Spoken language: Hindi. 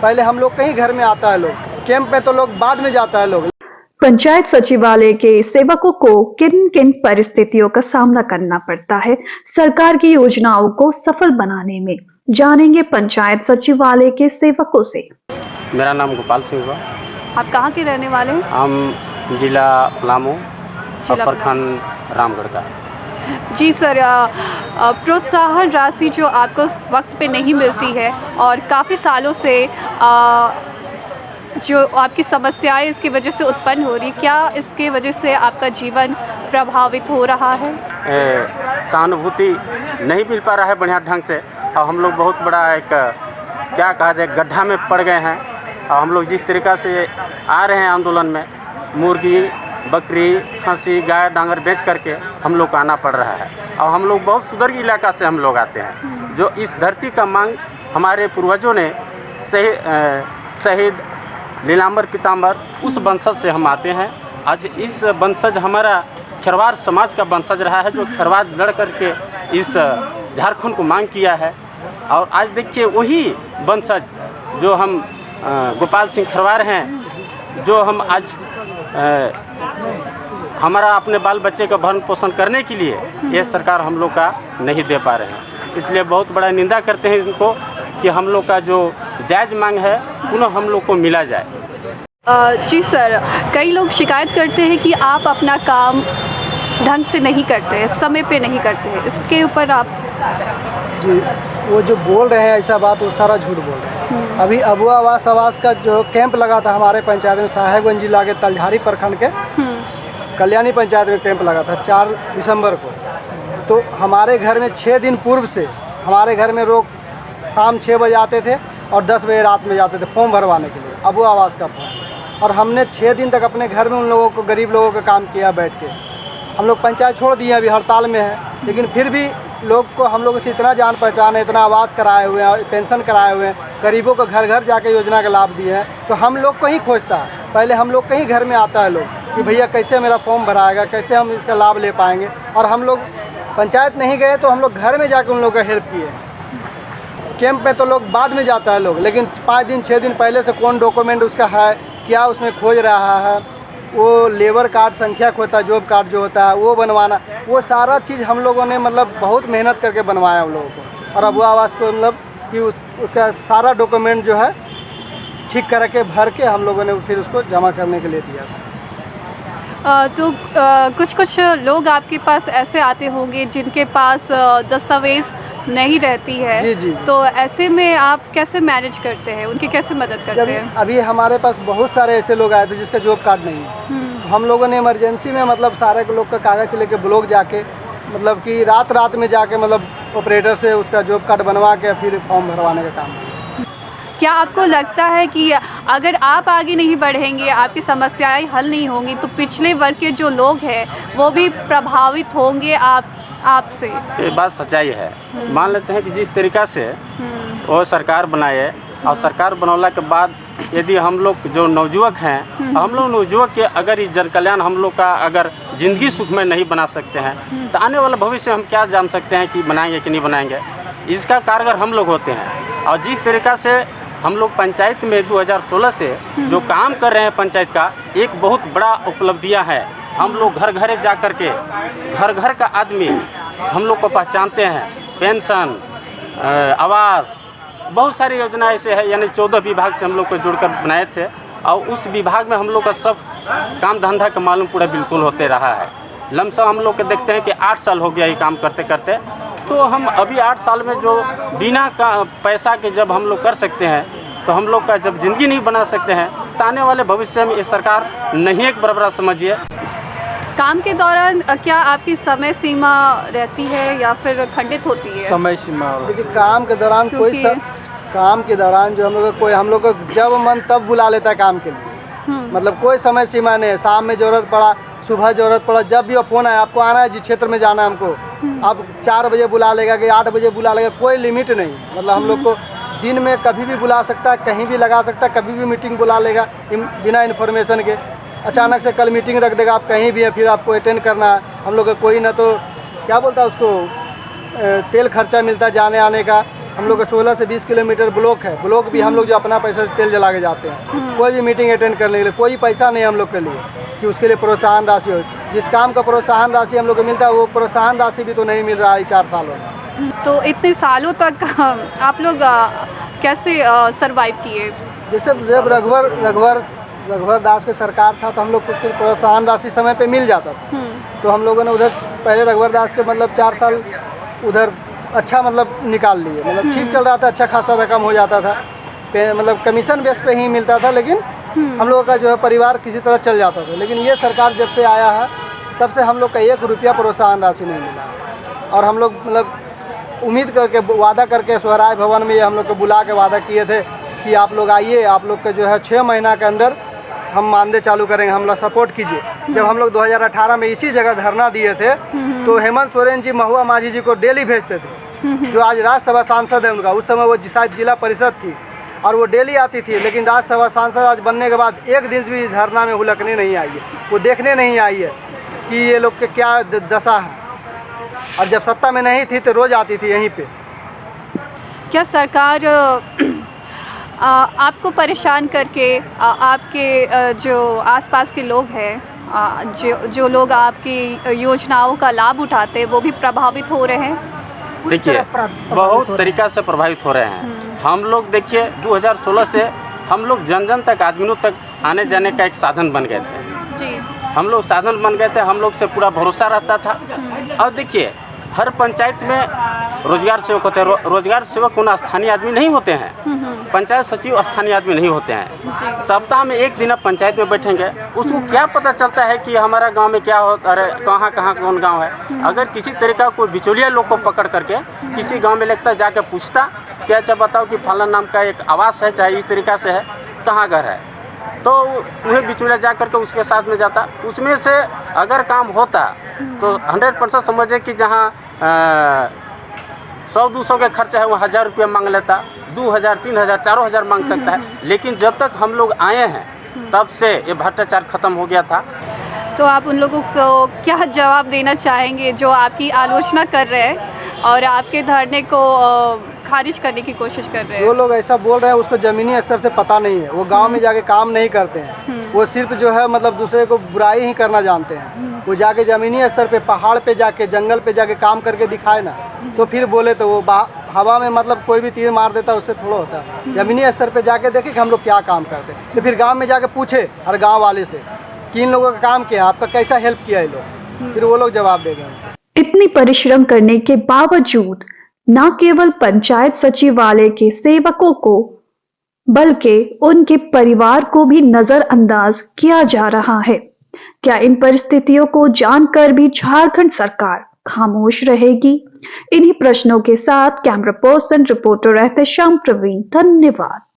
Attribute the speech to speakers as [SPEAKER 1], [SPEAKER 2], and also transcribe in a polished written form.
[SPEAKER 1] पहले हम लोग कहीं घर में आता है लोग, कैंप में तो लोग बाद में जाता है लोग।
[SPEAKER 2] पंचायत सचिवालय के सेवकों को किन किन परिस्थितियों का सामना करना पड़ता है सरकार की योजनाओं को सफल बनाने में, जानेंगे पंचायत सचिवालय के सेवकों से।
[SPEAKER 3] मेरा नाम गोपाल सिंह हुआ।
[SPEAKER 4] आप कहाँ के रहने वाले हैं?
[SPEAKER 3] हम जिला पलामू
[SPEAKER 4] जिला
[SPEAKER 3] प्रखंड रामगढ़ का।
[SPEAKER 4] जी सर, प्रोत्साहन राशि जो आपको वक्त पे नहीं मिलती है और काफ़ी सालों से जो आपकी समस्याएं इसकी वजह से उत्पन्न हो रही, क्या इसके वजह से आपका जीवन प्रभावित हो रहा है?
[SPEAKER 3] सहानुभूति नहीं मिल पा रहा है बढ़िया ढंग से, और हम लोग बहुत बड़ा एक क्या कहा जाए गड्ढा में पड़ गए हैं। और हम लोग जिस तरीक़ा से आ रहे हैं आंदोलन में, मुर्गी बकरी खसी गाय डांगर बेच करके हम लोग को आना पड़ रहा है। और हम लोग बहुत सुदर्ग इलाका से हम लोग आते हैं, जो इस धरती का मांग हमारे पूर्वजों ने शहीद लीलांबर पीताम्बर उस वंशज से हम आते हैं। आज इस वंशज हमारा खरवार समाज का वंशज रहा है, जो खरवार लड़ करके इस झारखंड को मांग किया है। और आज देखिए वही वंशज जो हम गोपाल सिंह खरवार हैं, जो हम आज हमारा अपने बाल बच्चे का भरण पोषण करने के लिए ये सरकार हम लोग का नहीं दे पा रहे हैं। इसलिए बहुत बड़ा निंदा करते हैं इनको कि हम लोग का जो जायज़ मांग है पुनः हम लोग को मिला जाए।
[SPEAKER 4] जी सर, कई लोग शिकायत करते हैं कि आप अपना काम ढंग से नहीं करते हैं, समय पे नहीं करते हैं, इसके ऊपर आप?
[SPEAKER 1] जी, वो जो बोल रहे हैं ऐसा बात, वो सारा झूठ बोल रहे हैं। अभी अबुआ आवास का जो कैंप लगा था हमारे पंचायत में, साहेबगंज जिला के तलझारी प्रखंड के कल्याणी पंचायत में कैंप लगा था 4 दिसंबर को। तो हमारे घर में 6 दिन पूर्व से हमारे घर में लोग शाम 6 बजे आते थे और 10 बजे रात में जाते थे फॉर्म भरवाने के लिए, अबुआ आवास का फॉर्म। और हमने 6 दिन तक अपने घर में उन लोगों को, गरीब लोगों का काम किया बैठ के। हम लोग पंचायत छोड़ दिए, अभी हड़ताल में है, लेकिन फिर भी लोग को हम लोगों से इतना जान पहचान है, इतना आवास कराए हुए हैं, पेंशन कराए हुए हैं, गरीबों को घर घर जाके योजना का लाभ दिए हैं। तो हम लोग को ही खोजता है, पहले हम लोग कहीं घर में आता है लोग कि भैया कैसे मेरा फॉर्म भराएगा, कैसे हम इसका लाभ ले पाएंगे। और हम लोग पंचायत नहीं गए तो हम लोग घर में जाके उन लोगों का हेल्प किए। कैंप में तो लोग बाद में जाता है लोग, लेकिन 5 दिन 6 दिन पहले से कौन डॉक्यूमेंट उसका है, क्या उसमें खोज रहा है, वो लेबर कार्ड संख्या खोता, जॉब कार्ड जो होता है वो बनवाना, वो सारा चीज़ हम लोगों ने मतलब बहुत मेहनत करके बनवाया उन लोगों को। और अबुआ आवास को मतलब कि उसका सारा डॉक्यूमेंट जो है ठीक करके भर के हम लोगों ने फिर उसको जमा करने के लिए दिया था।
[SPEAKER 4] तो कुछ लोग आपके पास ऐसे आते होंगे जिनके पास दस्तावेज़ नहीं रहती है।
[SPEAKER 1] जी जी।
[SPEAKER 4] तो ऐसे में आप कैसे मैनेज करते हैं, उनकी कैसे मदद करते हैं?
[SPEAKER 1] अभी हमारे पास बहुत सारे ऐसे लोग आए थे जिसका जॉब कार्ड नहीं है। तो हम लोगों ने इमरजेंसी में मतलब सारे लोग का कागज़ लेके ब्लॉक जाके, मतलब कि रात में जाके मतलब ऑपरेटर से उसका जॉब कार्ड बनवा के फिर फॉर्म भरवाने का काम।
[SPEAKER 4] क्या आपको लगता है कि अगर आप आगे नहीं बढ़ेंगे, आपकी समस्याएं हल नहीं होंगी, तो पिछले वर्ग के जो लोग हैं वो भी प्रभावित होंगे आपसे?
[SPEAKER 3] ये बात सच्चाई है। मान लेते हैं कि जिस तरीक़ा से वो सरकार बनाए, और सरकार बनौला के बाद यदि हम लोग जो नवयुवक हैं, हम लोग नवयुवक के अगर इस जन कल्याण हम लोग का अगर ज़िंदगी सुखमय नहीं बना सकते हैं, तो आने वाला भविष्य हम क्या जान सकते हैं कि बनाएंगे कि नहीं बनाएंगे। इसका कारगर हम लोग होते हैं। और जिस तरीक़ा से हम लोग पंचायत में 2016 से जो काम कर रहे हैं पंचायत का, एक बहुत बड़ा उपलब्धियाँ है। हम लोग घर घर जा कर के घर का आदमी हम लोग को पहचानते हैं। पेंशन, आवास, बहुत सारी योजना ऐसे है, यानी 14 विभाग से हम लोग को जुड़कर बनाए थे। और उस विभाग में हम लोग का सब काम धंधा का मालूम पूरा बिल्कुल होते रहा है। लमसम हम लोग के देखते हैं कि 8 साल हो गया ये काम करते करते। तो हम अभी 8 साल में जो बिना पैसा के जब हम लोग कर सकते हैं, तो हम लोग का जब ज़िंदगी नहीं बना सकते हैं, तो आने वाले भविष्य में ये सरकार नहीं एक बराबर समझिए।
[SPEAKER 4] काम के दौरान क्या आपकी समय सीमा रहती है या फिर खंडित होती है?
[SPEAKER 3] समय सीमा
[SPEAKER 1] देखिए, काम के दौरान काम के दौरान जो हम लोग को जब मन तब बुला लेता है काम के लिए। मतलब कोई समय सीमा नहीं है। शाम में ज़रूरत पड़ा, सुबह ज़रूरत पड़ा, जब भी फ़ोन आए आपको आना है, जिस क्षेत्र में जाना है हमको, आप 4 बजे बुला लेगा कि 8 बजे बुला लेगा, कोई लिमिट नहीं। मतलब हम लोग को दिन में कभी भी बुला सकता है, कहीं भी लगा सकता है, कभी भी मीटिंग बुला लेगा बिना इन्फॉर्मेशन के। अचानक से कल मीटिंग रख देगा, आप कहीं भी है, फिर आपको अटेंड करना है। हम लोग को कोई ना तो क्या बोलता है उसको, तेल खर्चा मिलता है जाने आने का, हम लोग का 16 से 20 किलोमीटर ब्लॉक है। ब्लॉक भी हम लोग जो अपना पैसा से तेल जला के जाते हैं। कोई भी मीटिंग अटेंड करने के लिए कोई पैसा नहीं हम लोग के लिए कि उसके लिए प्रोत्साहन राशि हो। जिस काम का प्रोत्साहन राशि हम लोग को मिलता है वो प्रोत्साहन राशि भी तो नहीं मिल रहा है 4 सालों में।
[SPEAKER 4] तो इतने सालों तक आप लोग कैसे सरवाइव किए?
[SPEAKER 1] जैसे जब रघुवर दास की सरकार था तो हम लोग को प्रोत्साहन राशि समय पे मिल जाता था। तो हम लोगों ने उधर पहले रघुवर दास के मतलब 4 साल उधर अच्छा मतलब निकाल लिए, मतलब ठीक चल रहा था, अच्छा खासा रकम हो जाता था, मतलब कमीशन बेस पे ही मिलता था, लेकिन हम लोगों का जो है परिवार किसी तरह चल जाता था। लेकिन ये सरकार जब से आया है तब से हम लोग का 1 रुपया प्रोत्साहन राशि नहीं मिला है। और हम लोग मतलब उम्मीद करके वादा करके स्वराज भवन में हम लोग को बुला के वादा किए थे कि आप लोग आइए, आप लोग का जो है 6 महीना के अंदर हम मानदेय चालू करेंगे, हम लोग सपोर्ट कीजिए। जब हम लोग 2018 में इसी जगह धरना दिए थे तो हेमंत सोरेन जी महुआ माझी जी को डेली भेजते थे, जो आज राज्यसभा सांसद है उनका। उस समय वो शायद जिला परिषद थी और वो डेली आती थी, लेकिन राज्यसभा सांसद आज बनने के बाद एक दिन भी धरना में हुलकने नहीं आई है, वो देखने नहीं आई है कि ये लोग के क्या दशा है। और जब सत्ता में नहीं थी तो रोज़ आती थी यहीं पे।
[SPEAKER 4] क्या सरकार आपको परेशान करके आपके जो आसपास के लोग हैं, जो लोग आपकी योजनाओं का लाभ उठाते हैं, वो भी प्रभावित हो रहे हैं?
[SPEAKER 3] देखिए, बहुत तरीक़ा से प्रभावित हो रहे हैं। हम लोग देखिए 2016 से हम लोग जन जन तक, आदमियों तक आने जाने का एक साधन बन गए थे
[SPEAKER 4] जी।
[SPEAKER 3] हम लोग साधन बन गए थे, हम लोग से पूरा भरोसा रहता था। अब देखिए हर पंचायत में रोजगार सेवक होते हैं। रोजगार सेवक कोई स्थानीय आदमी नहीं होते हैं, पंचायत सचिव स्थानीय आदमी नहीं होते हैं। सप्ताह में 1 दिन आप पंचायत में बैठेंगे, उसको क्या पता चलता है कि हमारा गांव में क्या हो, अरे कहाँ कहाँ कौन गांव है। अगर किसी तरीका कोई बिचौलिया लोग को पकड़ करके किसी गांव में लगता, जाके पूछता क्या अच्छा बताओ कि फलाना नाम का एक आवास है, चाहे इस तरीक़ा से है, कहाँ घर है, तो वह बिचौलिया जा करके उसके साथ में जाता। उसमें से अगर काम होता तो 100% समझे कि जहाँ 100-200 के खर्चा है वो 1000 रुपया मांग लेता, 2000, 3000, 4000 मांग सकता है। लेकिन जब तक हम लोग आए हैं तब से ये भ्रष्टाचार खत्म हो गया था।
[SPEAKER 4] तो आप उन लोगों को क्या जवाब देना चाहेंगे जो आपकी आलोचना कर रहे हैं और आपके धरने को खारिज करने की कोशिश कर रहे हैं?
[SPEAKER 1] जो लोग ऐसा बोल रहे हैं उसको ज़मीनी स्तर से पता नहीं है, वो गांव में जाके काम नहीं करते हैं, वो सिर्फ जो है मतलब दूसरे को बुराई ही करना जानते हैं। वो जाके ज़मीनी स्तर पे, पहाड़ पे जाके, जंगल पे जाके काम करके दिखाए ना, तो फिर बोले तो वो हवा में मतलब कोई भी तीर मार देता, उससे थोड़ा होता है। ज़मीनी स्तर पे जाके देखे कि हम लोग क्या काम करते हैं, तो फिर गाँव में जाके पूछे हर गाँव वाले से कि इन लोगों का काम क्या है, आपका कैसा हेल्प किया है लोग, फिर वो लोग जवाब देंगे।
[SPEAKER 2] इतनी परिश्रम करने के बावजूद न केवल पंचायत सचिवालय के सेवकों को बल्कि उनके परिवार को भी नजरअंदाज किया जा रहा है। क्या इन परिस्थितियों को जानकर भी झारखंड सरकार खामोश रहेगी? इन्हीं प्रश्नों के साथ camera person reporter Ehtesham Praveen, धन्यवाद।